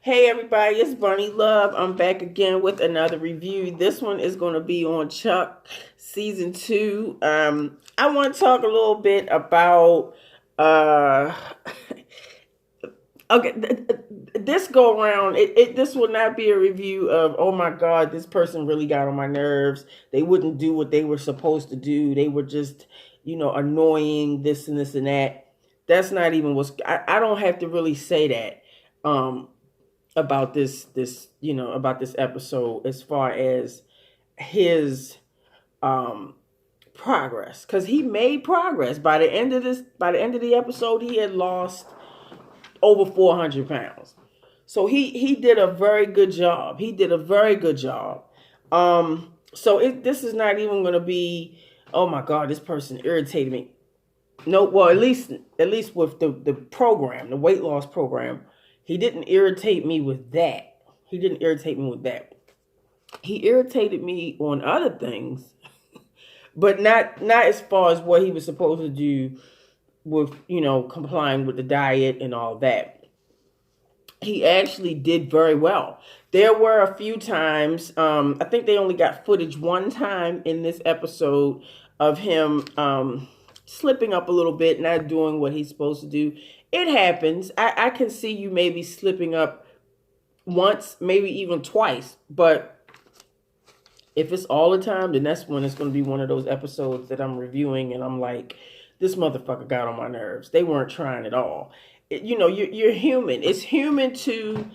Hey everybody, it's Bunny Love. I'm back again with another review. This one is going to be on Chuck season 2. I want to talk a little bit about uh okay, this go around. This will not be a review of, oh my god, this person really got on my nerves. They wouldn't do what they were supposed to do. They were just, annoying, this and this and that. That's not even what's I don't have to really say that. About about this episode as far as his progress, because he made progress. By the end of the episode, he had lost over 400 pounds. So he did a very good job. So this is not even going to be, oh my god, this person irritated me. No, well, at least with the program, the weight loss program, he didn't irritate me with that. He irritated me on other things, but not as far as what he was supposed to do with, complying with the diet and all that. He actually did very well. There were a few times, I think they only got footage one time in this episode of him slipping up a little bit, not doing what he's supposed to do. It happens. I can see you maybe slipping up once, maybe even twice. But if it's all the time, then that's when it's going to be one of those episodes that I'm reviewing and I'm like, this motherfucker got on my nerves. They weren't trying at all. You're human. It's human to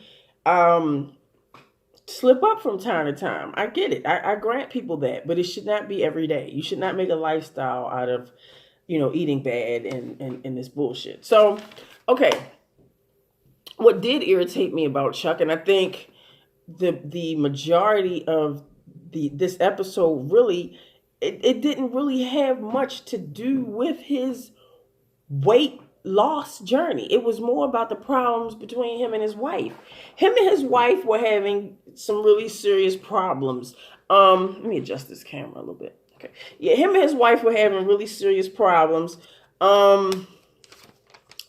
slip up from time to time. I get it. I grant people that. But it should not be every day. You should not make a lifestyle out of eating bad and this bullshit. So, okay. What did irritate me about Chuck, and I think the majority of this episode really, it didn't really have much to do with his weight loss journey. It was more about the problems between him and his wife. Him and his wife were having some really serious problems. Let me adjust this camera a little bit. Okay. Yeah, him and his wife were having really serious problems.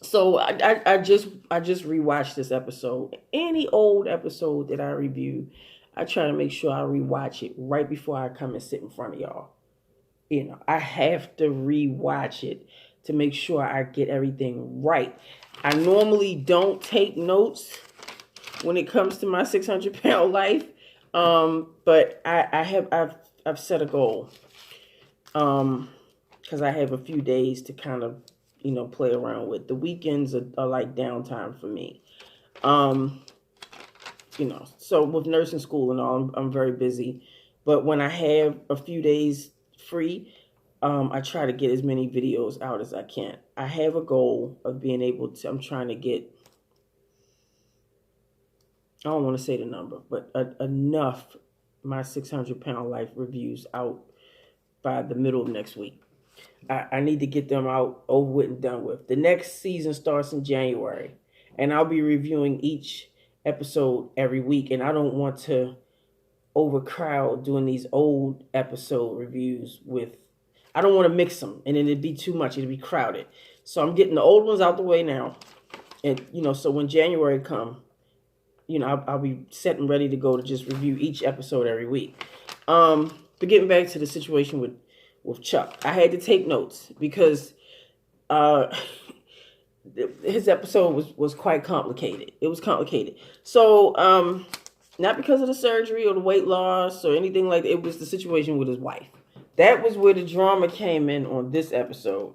So I just rewatched this episode. Any old episode that I review, I try to make sure I rewatch it right before I come and sit in front of y'all. I have to rewatch it to make sure I get everything right. I normally don't take notes when it comes to my 600-pound life, but I've set a goal. Because I have a few days to kind of, play around with. The weekends are like downtime for me. So with nursing school and all, I'm very busy. But when I have a few days free, I try to get as many videos out as I can. I have a goal of being able to, I'm trying to get, I don't want to say the number, but enough my 600-pound life reviews out by the middle of next week. I need to get them out, over with and done with. The next season starts in January, and I'll be reviewing each episode every week, and I don't want to overcrowd doing these old episode reviews with, I don't want to mix them, and then it'd be too much, it'd be crowded. So I'm getting the old ones out the way now, and, so when January come, I'll be set and ready to go to just review each episode every week. But getting back to the situation with Chuck, I had to take notes because his episode was quite complicated. It was complicated. So, not because of the surgery or the weight loss or anything like that. It was the situation with his wife. That was where the drama came in on this episode.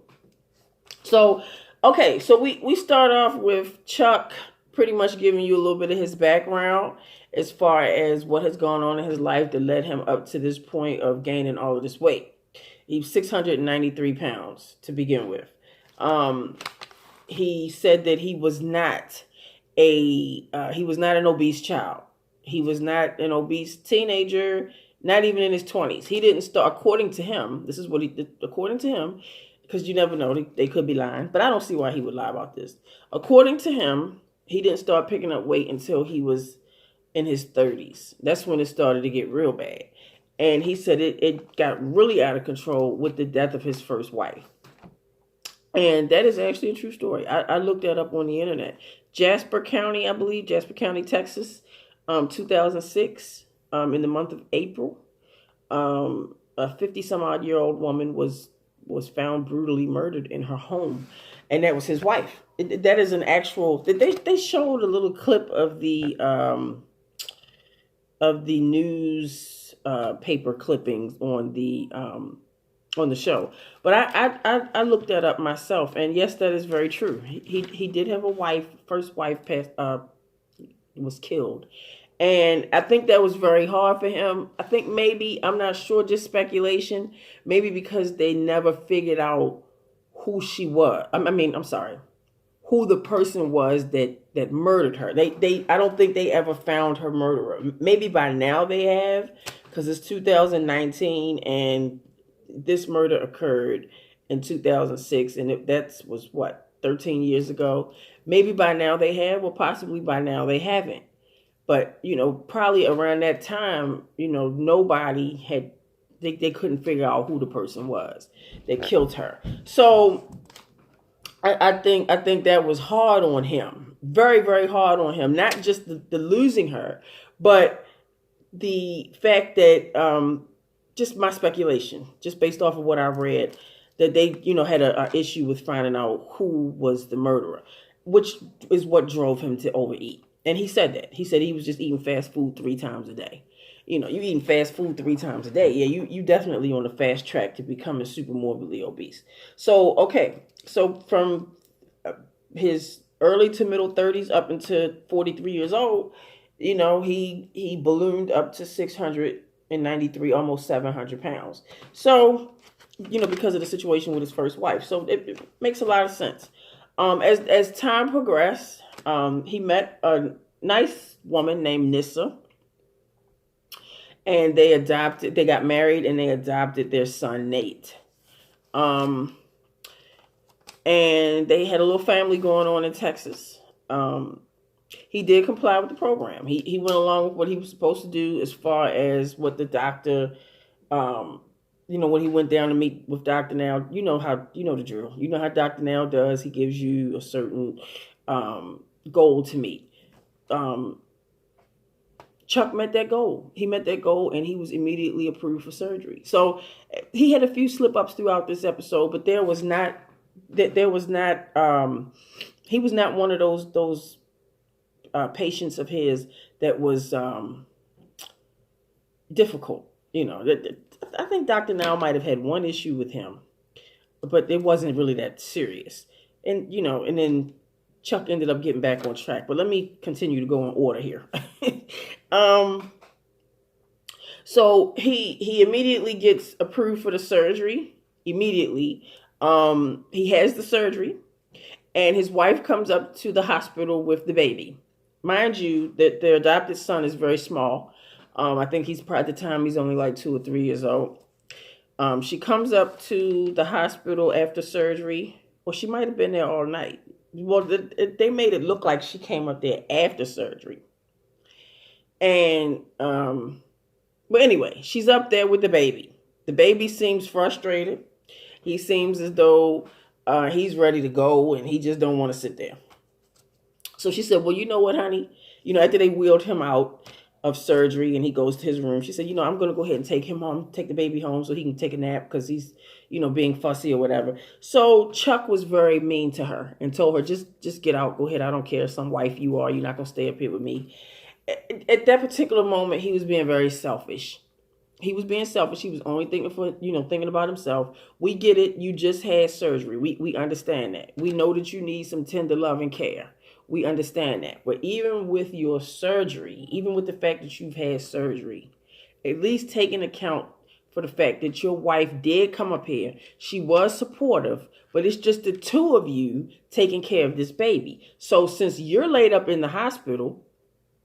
So, okay, so we start off with Chuck pretty much giving you a little bit of his background as far as what has gone on in his life that led him up to this point of gaining all of this weight. He's 693 pounds to begin with. He said that he was not an obese child. He was not an obese teenager, not even in his 20s. He didn't start, according to him, this is what according to him, because you never know, they could be lying, but I don't see why he would lie about this. According to him, he didn't start picking up weight until he was in his 30s. That's when it started to get real bad. And he said it got really out of control with the death of his first wife. And that is actually a true story. I looked that up on the internet. Jasper County, I believe, Jasper County, Texas, 2006, in the month of April. A 50 some odd year old woman was found brutally murdered in her home, and that was his wife. That is an actual. They showed a little clip of the news paper clippings on the show, but I looked that up myself, and yes, that is very true. He did have a wife. First wife passed, was killed. And I think that was very hard for him. I think maybe, I'm not sure, just speculation, maybe because they never figured out who she was. I'm sorry, who the person was that murdered her. I don't think they ever found her murderer. Maybe by now they have, because it's 2019 and this murder occurred in 2006, and that was what, 13 years ago. Maybe by now they have, or possibly by now they haven't. But, probably around that time, nobody had, they couldn't figure out who the person was that killed her. So I think that was hard on him. Very, very hard on him. Not just the losing her, but the fact that, just my speculation, just based off of what I read, that they, had a issue with finding out who was the murderer, which is what drove him to overeat. And he said that. He said he was just eating fast food 3 times a day. You eating fast food 3 times a day. Yeah, you definitely on the fast track to becoming super morbidly obese. So, okay. So from his early to middle 30s up into 43 years old, he ballooned up to 693, almost 700 pounds. So, because of the situation with his first wife. So it makes a lot of sense. As time progressed, he met a nice woman named Nissa, and they got married, and they adopted their son, Nate. And they had a little family going on in Texas. He did comply with the program. He went along with what he was supposed to do as far as what the doctor, when he went down to meet with Dr. Now, the drill. You know how Dr. Now does. He gives you a certain goal to meet. Chuck met that goal. He met that goal, and he was immediately approved for surgery. So he had a few slip-ups throughout this episode, but he was not one of those patients of his that was difficult. I think Dr. Now might have had one issue with him, but it wasn't really that serious. And, and then Chuck ended up getting back on track. But let me continue to go in order here. So he immediately gets approved for the surgery. Immediately. He has the surgery, and his wife comes up to the hospital with the baby. Mind you, that their adopted son is very small. I think at the time he's only like 2 or 3 years old. She comes up to the hospital after surgery. Well, she might have been there all night. Well, they made it look like she came up there after surgery. And, but anyway, she's up there with the baby. The baby seems frustrated. He seems as though he's ready to go, and he just don't want to sit there. So she said, well, you know what, honey? After they wheeled him out of surgery and he goes to his room, she said, I'm going to go ahead and take him home, take the baby home so he can take a nap because he's, being fussy or whatever. So Chuck was very mean to her and told her, just get out, go ahead. I don't care some wife you are. You're not going to stay up here with me. At that particular moment, he was being very selfish. He was being selfish. He was only thinking about himself. We get it. You just had surgery. We understand that. We know that you need some tender love and care. We understand that. But even with your surgery, even with the fact that you've had surgery, at least take into account for the fact that your wife did come up here. She was supportive, but it's just the two of you taking care of this baby. So since you're laid up in the hospital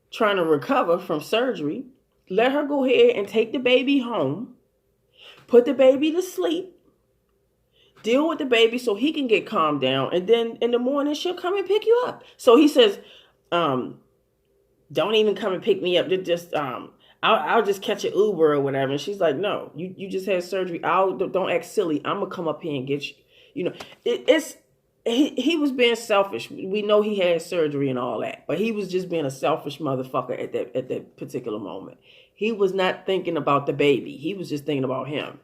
trying to recover from surgery, let her go ahead and take the baby home, put the baby to sleep, deal with the baby so he can get calmed down, and then in the morning she'll come and pick you up. So he says, don't even come and pick me up. Just I'll just catch an Uber or whatever. And she's like, no, you just had surgery. Don't act silly. I'm gonna come up here and get you. It's he was being selfish. We know he had surgery and all that, but he was just being a selfish motherfucker at that particular moment. He was not thinking about the baby. He was just thinking about him.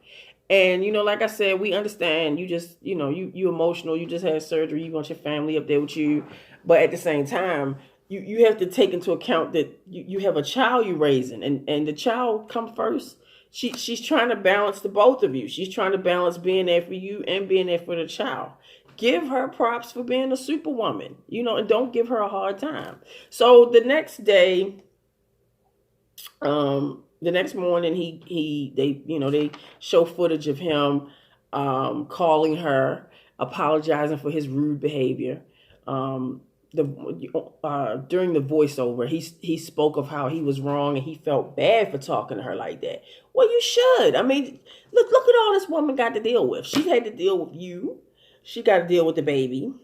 And like I said, we understand. You just you emotional. You just had surgery. You want your family up there with you, but at the same time, you have to take into account that you have a child you're raising, and the child come first. She's trying to balance the both of you. She's trying to balance being there for you and being there for the child. Give her props for being a superwoman, and don't give her a hard time. So the next day, the next morning, they show footage of him calling her, apologizing for his rude behavior. During the voiceover, he spoke of how he was wrong and he felt bad for talking to her like that. Well, you should. I mean, look at all this woman got to deal with. She had to deal with you. She got to deal with the baby.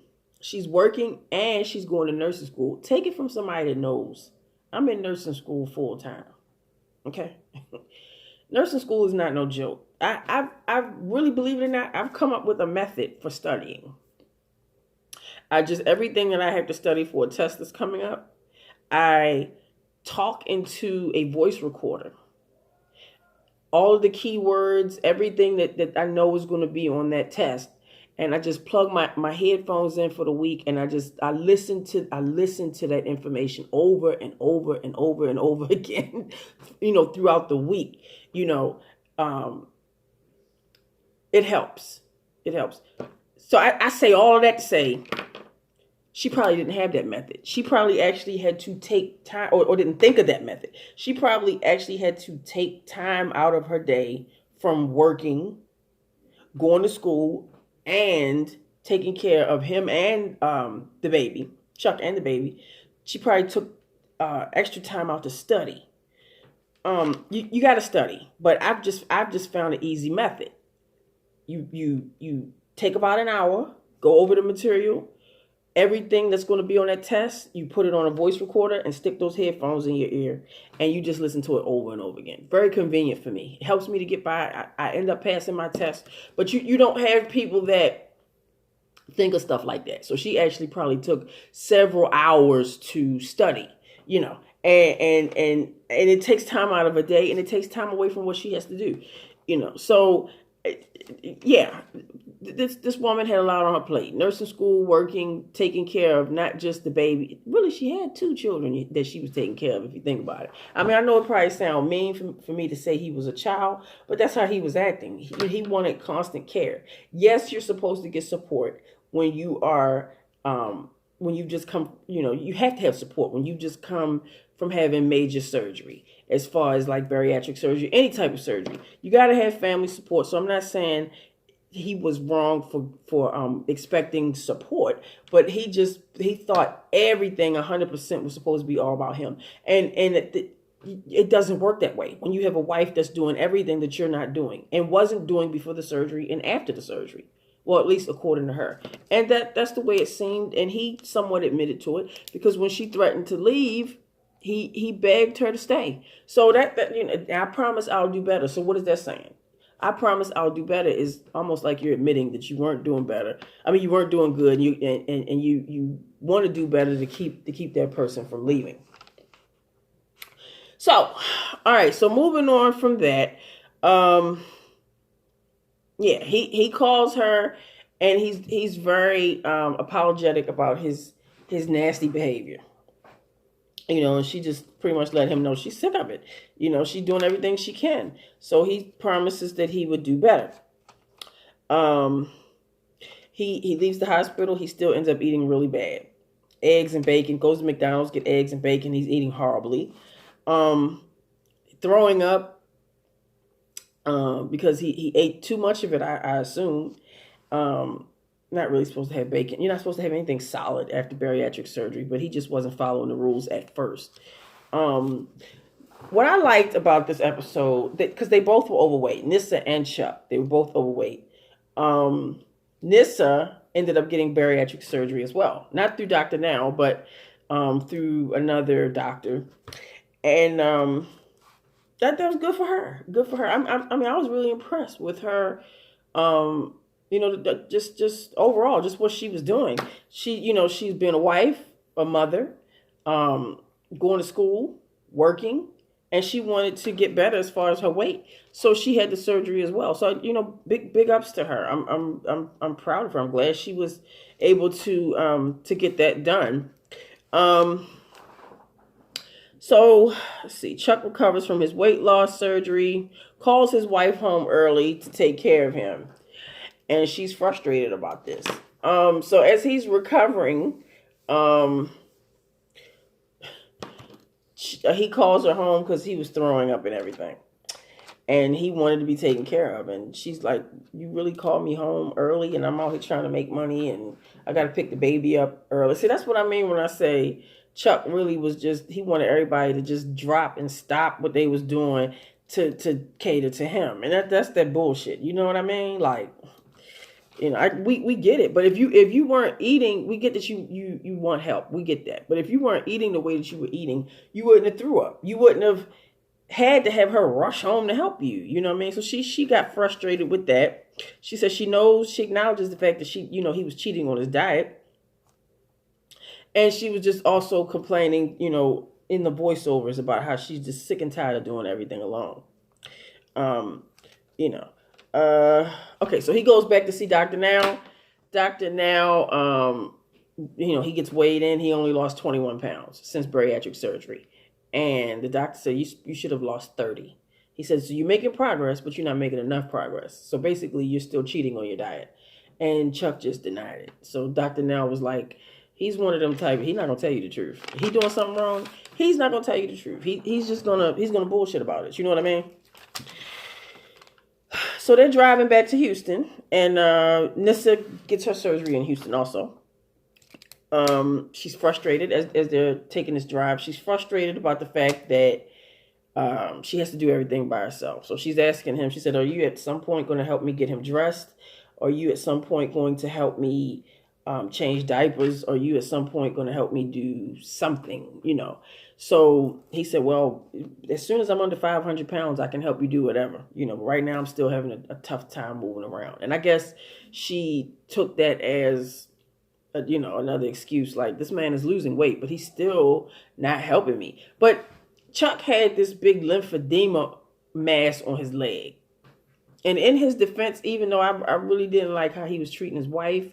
She's working and she's going to nursing school. Take it from somebody that knows. I'm in nursing school full time. Okay. Nursing school is not no joke. I really, believe it or not, I've come up with a method for studying. Everything that I have to study for a test that's coming up, I talk into a voice recorder. All of the keywords, everything that I know is going to be on that test. And I just plug my headphones in for the week, and I listen to that information over and over and over and over again, throughout the week. It helps. It helps. So I say all of that to say, she probably didn't have that method. She probably actually had to take time, or didn't think of that method. She probably actually had to take time out of her day from working, going to school, and taking care of him and the baby, Chuck and the baby. She probably took extra time out to study. You got to study, but I've just found an easy method. You take about an hour, go over the material, everything that's going to be on that test. You put it on a voice recorder and stick those headphones in your ear, and you just listen to it over and over again. Very convenient for me. It helps me to get by. I end up passing my test, but you don't have people that think of stuff like that. So she actually probably took several hours to study, and it takes time out of a day, and it takes time away from what she has to do, So yeah, this woman had a lot on her plate. Nursing school, working, taking care of not just the baby. Really, she had 2 children that she was taking care of, if you think about it. I mean, I know it probably sounds mean for me to say he was a child, but that's how he was acting. He wanted constant care. Yes, you're supposed to get support when you are, when you just come, you have to have support when you just come from having major surgery. As far as like bariatric surgery, any type of surgery, you got to have family support. So I'm not saying he was wrong for expecting support, but he thought everything 100% was supposed to be all about him, and it doesn't work that way when you have a wife that's doing everything that you're not doing and wasn't doing before the surgery and after the surgery. Well, at least according to her, and that's the way it seemed, and he somewhat admitted to it, because when she threatened to leave, he begged her to stay. So that I promise I'll do better. So what is that saying? I promise I'll do better is almost like you're admitting that you weren't doing better. I mean, you weren't doing good, and you want to do better to keep that person from leaving. So, all right. So moving on from that, yeah, he calls her, and he's very apologetic about his nasty behavior. And she just pretty much let him know she's sick of it. She's doing everything she can. So he promises that he would do better. He leaves the hospital. He still ends up eating really bad. Eggs and bacon. Goes to McDonald's, get eggs and bacon. He's eating horribly. Throwing up because he ate too much of it, I assume. Not really supposed to have bacon. You're not supposed to have anything solid after bariatric surgery, but he just wasn't following the rules at first. What I liked about this episode, because they both were overweight, Nissa and Chuck, they were both overweight. Nissa ended up getting bariatric surgery as well, not through Dr. Now, but through another doctor, and that was good for her. Good for her. I mean, I was really impressed with her. just overall, just what she was doing. She's been a wife, a mother, um, going to school, working, and she wanted to get better as far as her weight. So she had the surgery as well. So big ups to her. I'm proud of her. I'm glad she was able to get that done. Um, so let's see. Chuck recovers from his weight loss surgery, calls his wife home early to take care of him, and she's frustrated about this. So as he's recovering, um, he calls her home because he was throwing up and everything, and he wanted to be taken care of. And she's like, "You really called me home early, and I'm out here trying to make money, and I got to pick the baby up early." See, that's what I mean when I say Chuck really was he wanted everybody to just drop and stop what they was doing to cater to him, and that's that bullshit. You know what I mean? Like, we get it. But if you weren't eating, we get that you want help. We get that. But if you weren't eating the way that you were eating, you wouldn't have threw up. You wouldn't have had to have her rush home to help you. You know what I mean? So she got frustrated with that. She says she acknowledges the fact that he was cheating on his diet. And she was just also complaining, in the voiceovers about how she's just sick and tired of doing everything alone. Um, you know. Okay, so he goes back to see Dr. Now. Dr. Now, he gets weighed in. He only lost 21 pounds since bariatric surgery. And the doctor said, you should have lost 30. He said, so you're making progress, but you're not making enough progress. So basically, you're still cheating on your diet. And Chuck just denied it. So Dr. Now was like, he's one of them type, he's not going to tell you the truth. If he doing something wrong, he's not going to tell you the truth. He's going to bullshit about it. You know what I mean? So they're driving back to Houston, and Nissa gets her surgery in Houston also. She's frustrated as they're taking this drive. She's frustrated about the fact that she has to do everything by herself. So she's asking him, she said, are you at some point going to help me get him dressed? Are you at some point going to help me change diapers? Are you at some point going to help me do something, So he said, well, as soon as I'm under 500 pounds, I can help you do whatever. But right now I'm still having a tough time moving around. And I guess she took that as, another excuse. Like, this man is losing weight, but he's still not helping me. But Chuck had this big lymphedema mass on his leg. And in his defense, even though I really didn't like how he was treating his wife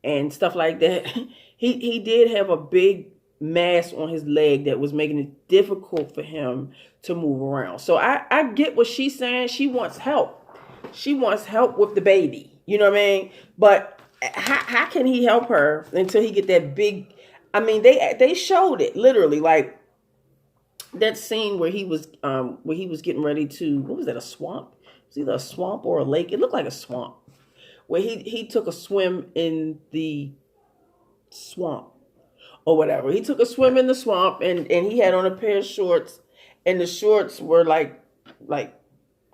and stuff like that, he did have a big mass on his leg that was making it difficult for him to move around. So I get what she's saying. She wants help. She wants help with the baby. You know what I mean? But how can he help her until he get that big? I mean, they showed it literally, like that scene where he was getting ready to, what was that, a swamp? It was either a swamp or a lake. It looked like a swamp, where he took a swim in the swamp or whatever. He took a swim in the swamp, and he had on a pair of shorts, and the shorts were like a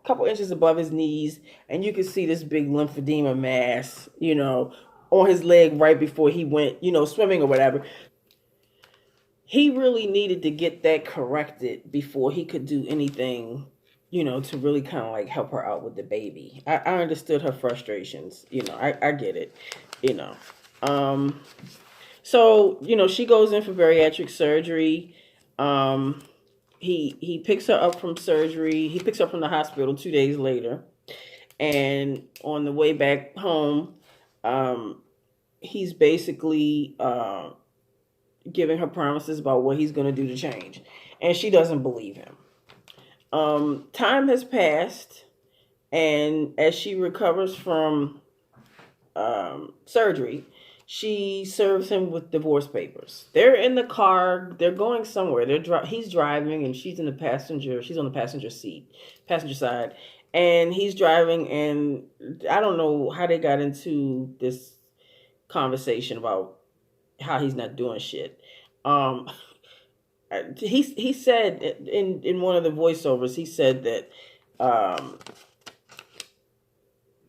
couple inches above his knees, and you could see this big lymphedema mass, on his leg right before he went, swimming or whatever. He really needed to get that corrected before he could do anything, to really kind of like help her out with the baby. I understood her frustrations. I get it, So, she goes in for bariatric surgery. He picks her up from surgery. He picks her up from the hospital 2 days later. And on the way back home, he's basically giving her promises about what he's going to do to change. And she doesn't believe him. Time has passed. And as she recovers from surgery, she serves him with divorce papers. They're in the car. They're going somewhere. He's driving, and she's on the passenger side, and he's driving. And I don't know how they got into this conversation about how he's not doing shit. He said in one of the voiceovers, he said that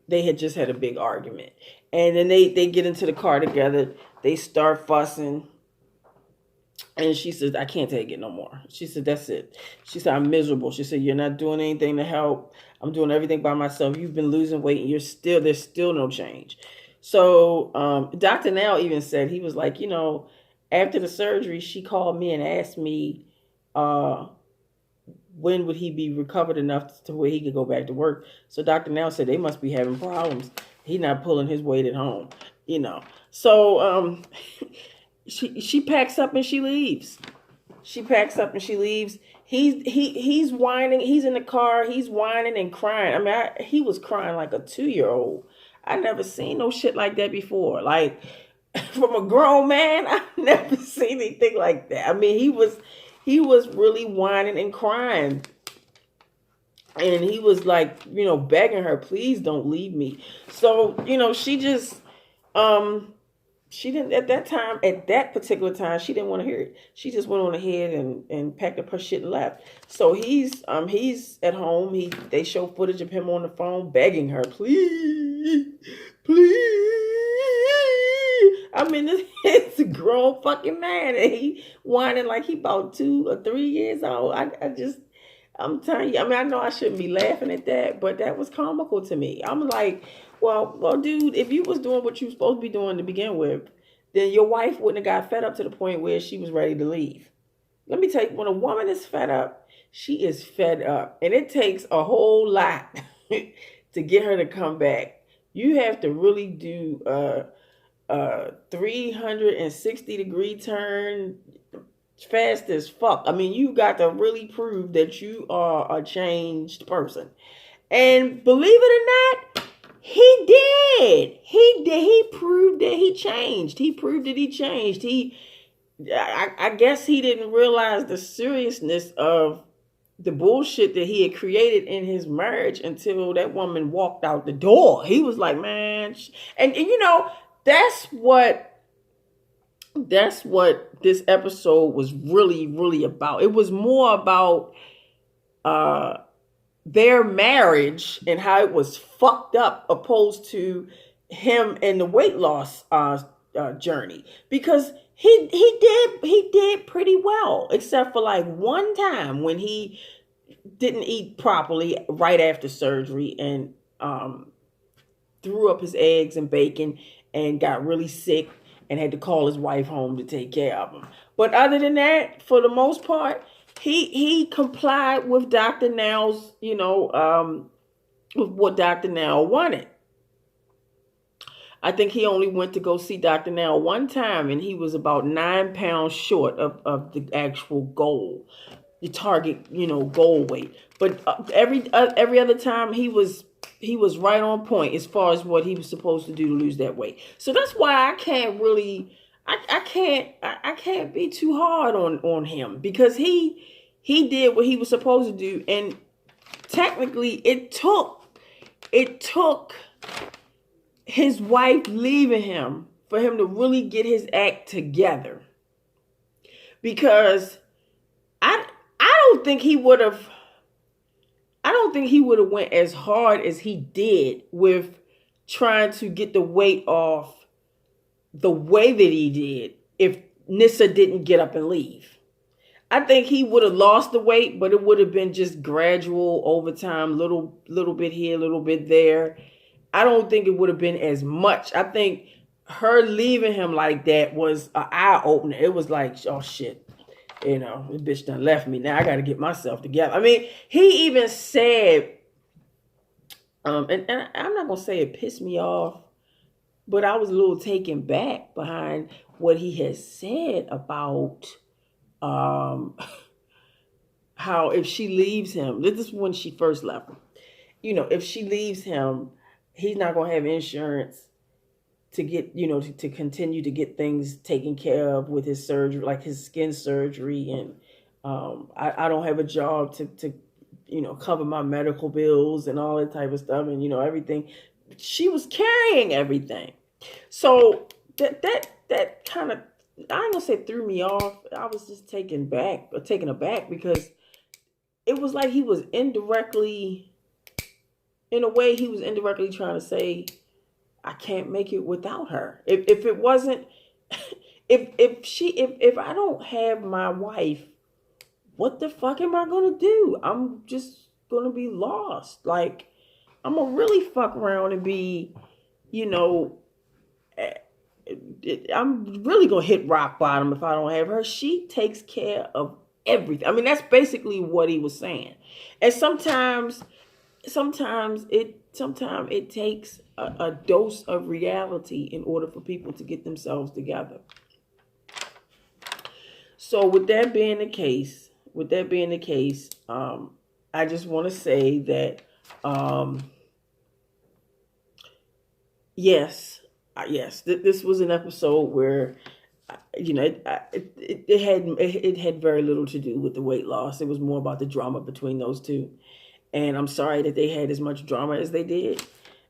they had just had a big argument. And then they get into the car together. They start fussing. And she said, I can't take it no more. She said, that's it. She said, I'm miserable. She said, you're not doing anything to help. I'm doing everything by myself. You've been losing weight and there's still no change. So Dr. Now even said, he was like, after the surgery, she called me and asked me when would he be recovered enough to where he could go back to work. So Dr. Now said they must be having problems. He's not pulling his weight at home, So she packs up and she leaves. She packs up and she leaves. He's whining. He's in the car. He's whining and crying. I mean, he was crying like a 2-year-old. I never seen no shit like that before. Like from a grown man, I've never seen anything like that. I mean, he was really whining and crying. And he was like, begging her, please don't leave me. So, she just, she didn't, at that particular time, she didn't want to hear it. She just went on ahead and packed up her shit and left. So he's at home. They show footage of him on the phone begging her, please, please. I mean, it's a grown fucking man, and he whining like he about 2 or 3 years old. I'm telling you, I mean, I know I shouldn't be laughing at that, but that was comical to me. I'm like, well, dude, if you was doing what you were supposed to be doing to begin with, then your wife wouldn't have got fed up to the point where she was ready to leave. Let me tell you, when a woman is fed up, she is fed up. And it takes a whole lot to get her to come back. You have to really do a 360-degree turn fast as fuck. I mean, you got to really prove that you are a changed person. And believe it or not, he did. He proved that he changed. He proved that he changed. I guess he didn't realize the seriousness of the bullshit that he had created in his marriage until that woman walked out the door. He was like, man, and that's what this episode was really, really about. It was more about their marriage and how it was fucked up, opposed to him and the weight loss journey, because he did pretty well, except for like one time when he didn't eat properly right after surgery and threw up his eggs and bacon and got really sick and had to call his wife home to take care of him. But other than that, for the most part, he complied with Dr. Now's, with what Dr. Now wanted. I think he only went to go see Dr. Now one time, and he was about 9 pounds short of the actual goal, the target, goal weight. But every other time he was right on point as far as what he was supposed to do to lose that weight. So that's why I can't really, I can't be too hard on him, because he did what he was supposed to do, and technically it took his wife leaving him for him to really get his act together, because I don't think he would have went as hard as he did with trying to get the weight off the way that he did if Nissa didn't get up and leave. I think he would have lost the weight, but it would have been just gradual over time, little bit here, little bit there. I don't think it would have been as much. I think her leaving him like that was an eye opener. It was like, oh shit, this bitch done left me. Now I got to get myself together. I mean, he even said, and I'm not gonna say it pissed me off, but I was a little taken back behind what he has said about how if she leaves him, this is when she first left him, if she leaves him, he's not going to have insurance to get, to continue to get things taken care of with his surgery, like his skin surgery. And I don't have a job to cover my medical bills and all that type of stuff. And, everything. She was carrying everything. So that kind of, I ain't gonna say threw me off. I was just taken aback, because it was like he was indirectly trying to say, I can't make it without her. If it wasn't if I don't have my wife, what the fuck am I gonna do? I'm just gonna be lost. Like, I'm gonna really fuck around and be, you know, I'm really gonna hit rock bottom if I don't have her. She takes care of everything. I mean, that's basically what he was saying. And sometimes it takes a dose of reality in order for people to get themselves together. So with that being the case, I just want to say that yes, this was an episode where it had very little to do with the weight loss. It was more about the drama between those two, and I'm sorry that they had as much drama as they did,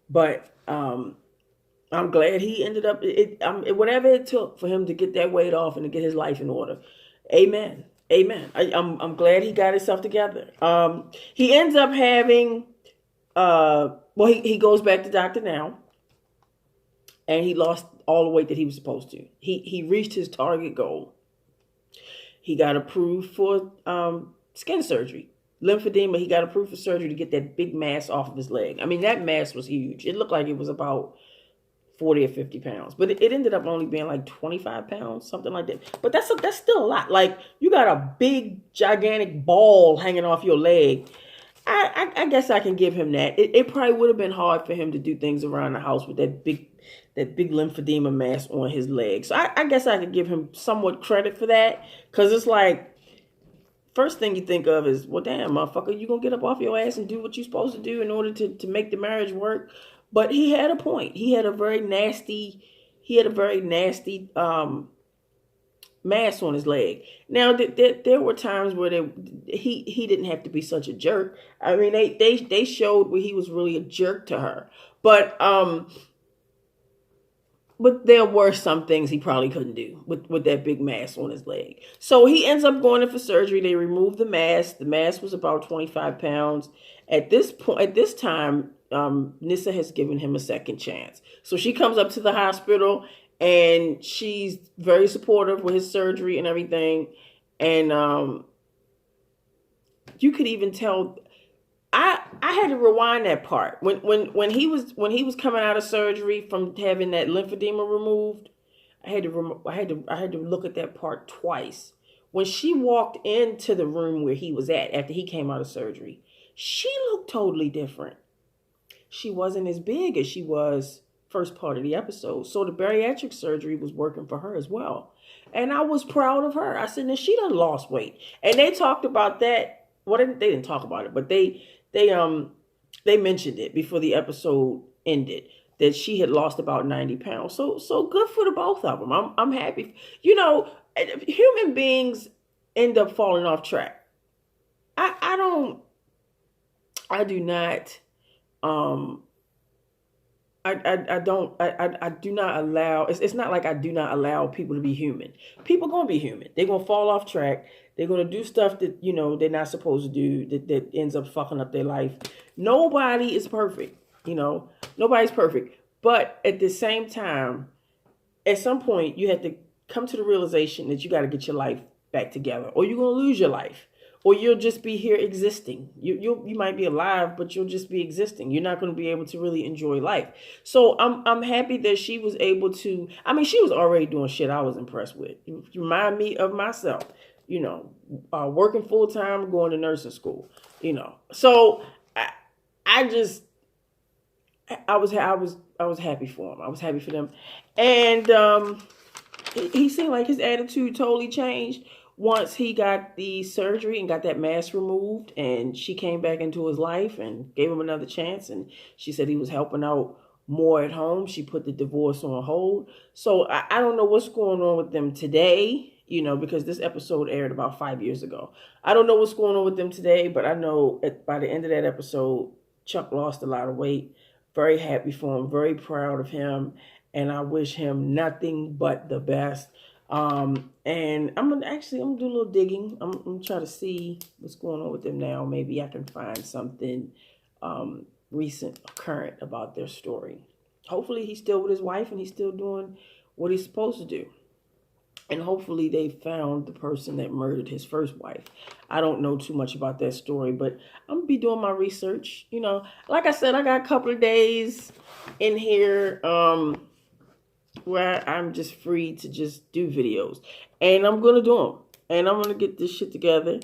but I'm glad he ended up whatever it took for him to get that weight off and to get his life in order. Amen. Amen. I'm glad he got himself together. He ends up having he goes back to doctor now, and he lost all the weight that he was supposed to. He reached his target goal. He got approved for skin surgery. Lymphedema, he got approved for surgery to get that big mass off of his leg. I mean, that mass was huge. It looked like it was about 40 or 50 pounds, but it ended up only being like 25 pounds, something like that. But that's still a lot. Like, you got a big, gigantic ball hanging off your leg. I guess I can give him that. It probably would have been hard for him to do things around the house with that big lymphedema mass on his leg. So I guess I could give him somewhat credit for that, because it's like, first thing you think of is, well, damn, motherfucker, you gonna get up off your ass and do what you're supposed to do in order to make the marriage work. But he had a point. He had a very nasty mass on his leg. Now, there were times where he didn't have to be such a jerk. I mean, they showed where he was really a jerk to her. But there were some things he probably couldn't do with that big mass on his leg. So he ends up going in for surgery. They removed the mass. The mass was about 25 pounds. At this time, Nissa has given him a second chance. So she comes up to the hospital, and she's very supportive with his surgery and everything. And you could even tell. I had to rewind that part when he was coming out of surgery from having that lymphedema removed. I had to look at that part twice. When she walked into the room where he was at after he came out of surgery, she looked totally different. She wasn't as big as she was first part of the episode. So the bariatric surgery was working for her as well. And I was proud of her. I said, now she done lost weight. And they talked about that. Well, they didn't talk about it, but they mentioned it before the episode ended, that she had lost about 90 pounds. So good for the both of them. I'm happy. You know, human beings end up falling off track. I do not allow, it's not like I do not allow people to be human. People going to be human. They're going to fall off track. They're going to do stuff that, they're not supposed to do, that ends up fucking up their life. Nobody is perfect. Nobody's perfect. But at the same time, at some point, you have to come to the realization that you got to get your life back together, or you're going to lose your life. Or you'll just be here existing. You might be alive, but you'll just be existing. You're not going to be able to really enjoy life. So I'm happy that she was able to. I mean, she was already doing shit I was impressed with. You remind me of myself. Working full time, going to nursing school. So I was happy for him. I was happy for them, and he seemed like his attitude totally changed once he got the surgery and got that mass removed, and she came back into his life and gave him another chance. And she said he was helping out more at home. She put the divorce on hold. So I don't know what's going on with them today, because this episode aired about 5 years ago. I don't know what's going on with them today, but I know by the end of that episode, Chuck lost a lot of weight. Very happy for him, very proud of him, and I wish him nothing but the best. And I'm gonna do a little digging. I'm gonna try to see what's going on with them now. Maybe I can find something recent or current about their story. Hopefully he's still with his wife and he's still doing what he's supposed to do. And hopefully they found the person that murdered his first wife. I don't know too much about that story, but I'm going to be doing my research. You know, like I said, I got a couple of days in here where I'm just free to just do videos. And I'm going to do them. And I'm going to get this shit together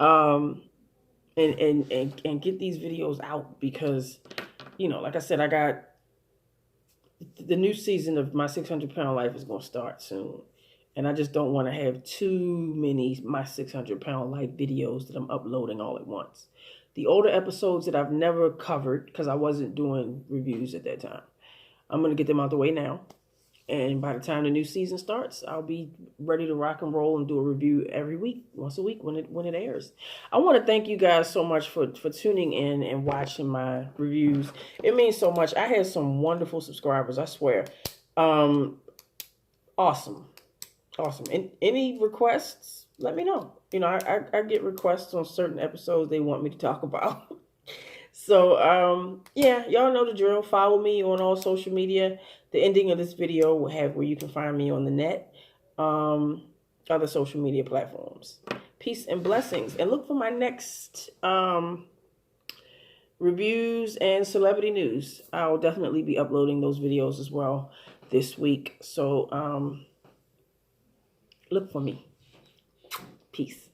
and get these videos out because, you know, like I said, I got the new season of My 600-Pound Life is going to start soon. And I just don't want to have too many My 600-Pound Life videos that I'm uploading all at once. The older episodes that I've never covered, because I wasn't doing reviews at that time, I'm going to get them out the way now. And by the time the new season starts, I'll be ready to rock and roll and do a review every week, once a week when it airs. I want to thank you guys so much for tuning in and watching my reviews. It means so much. I had some wonderful subscribers, I swear. Awesome. And any requests, let me know. You know, I get requests on certain episodes they want me to talk about. So, yeah, y'all know the drill. Follow me on all social media. The ending of this video will have where you can find me on the net, other social media platforms. Peace and blessings. And look for my next reviews and celebrity news. I'll definitely be uploading those videos as well this week. So, look for me. Peace.